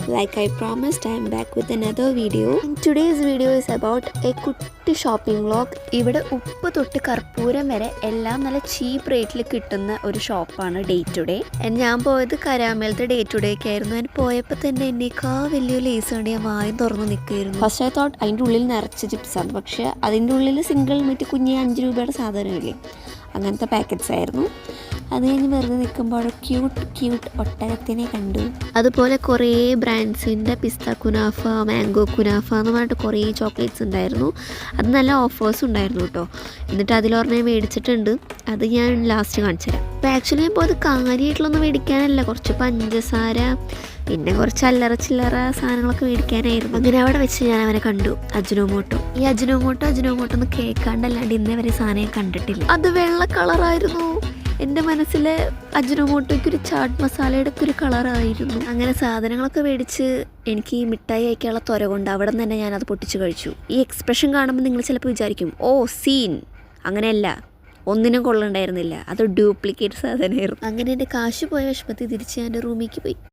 Like I promised, I am back with another video. And today's video is about a കുട്ടി shopping vlog. ഇവിടെ ഉപ്പ് തൊട്ട് കർപ്പൂരം വരെ എല്ലാം നല്ല ചീപ്പ് റേറ്റിൽ കിട്ടുന്ന ഒരു ഷോപ്പാണ് ഡേ ടു ഡേ. ഞാൻ പോയത് കരാമേലത്തെ ഡേ ടു ഡേക്ക് ആയിരുന്നു. ഞാൻ പോയപ്പോൾ തന്നെ എന്നേക്കാ വലിയ ലേസ് കണ്ട് ഞാൻ വായും തുറന്ന് നിൽക്കുകയായിരുന്നു. ഫസ്റ്റ് ഐ തോട്ട് അതിൻ്റെ ഉള്ളിൽ നിറച്ച് ചിപ്സാണ്, പക്ഷേ അതിൻ്റെ ഉള്ളിൽ സിംഗിൾ മറ്റു കുഞ്ഞ് 5 രൂപയുടെ സാധനമില്ലേ, അങ്ങനത്തെ പാക്കറ്റ്സ് ആയിരുന്നു. അത് കഴിഞ്ഞ് വെറുതെ നിൽക്കുമ്പോൾ ക്യൂട്ട് ഒട്ടകത്തിനെ കണ്ടു. അതുപോലെ കുറേ ബ്രാൻഡ്സിൻ്റെ പിസ്ത കുനാഫ, മാംഗോ കുനാഫ എന്ന് പറഞ്ഞിട്ട് കുറേ ചോക്ലേറ്റ്സ് ഉണ്ടായിരുന്നു. അത് നല്ല ഓഫേഴ്സ് ഉണ്ടായിരുന്നു കേട്ടോ. എന്നിട്ട് അതിലൊരെണ്ണം മേടിച്ചിട്ടുണ്ട്, അത് ഞാൻ ലാസ്റ്റ് കാണിച്ചു തരാം. അപ്പോൾ ആക്ച്വലി ഞാൻ പോയത് കാര്യമായിട്ടുള്ളൊന്നും മേടിക്കാനല്ല, കുറച്ച് പഞ്ചസാര പിന്നെ കുറച്ച് അല്ലറ ചില്ലറ സാധനങ്ങളൊക്കെ മേടിക്കാനായിരുന്നു. അങ്ങനെ അവിടെ വെച്ച് ഞാൻ അവനെ കണ്ടു, അജിനോമോട്ടോ. ഈ അജിനോമോട്ടോ എന്ന് കേൾക്കാണ്ടല്ലാണ്ട് ഇന്നേ വരെ സാധനം കണ്ടിട്ടില്ല. അത് വെള്ള കളറായിരുന്നു. എൻ്റെ മനസ്സിലെ അജിനോമോട്ടോയ്ക്ക് ഒരു ചാട്ട് മസാലയുടെ ഒക്കെ ഒരു കളറായിരുന്നു. അങ്ങനെ സാധനങ്ങളൊക്കെ മേടിച്ച് എനിക്ക് ഈ മിഠായി കഴിക്കാനുള്ള ത്വര കൊണ്ട് അവിടെ നിന്ന് തന്നെ ഞാനത് പൊട്ടിച്ച് കഴിച്ചു. ഈ എക്സ്പ്രഷൻ കാണുമ്പോൾ നിങ്ങൾ ചിലപ്പോൾ വിചാരിക്കും, ഓ സീൻ, അങ്ങനെയല്ല, ഒന്നിനും കൊള്ളണ്ടായിരുന്നില്ല, അത് ഡ്യൂപ്ലിക്കേറ്റ് സാധനമായിരുന്നു. അങ്ങനെ എൻ്റെ കാശ് പോയ വിഷമത്തിൽ തിരിച്ച് ഞാൻ എൻ്റെ റൂമിലേക്ക് പോയി.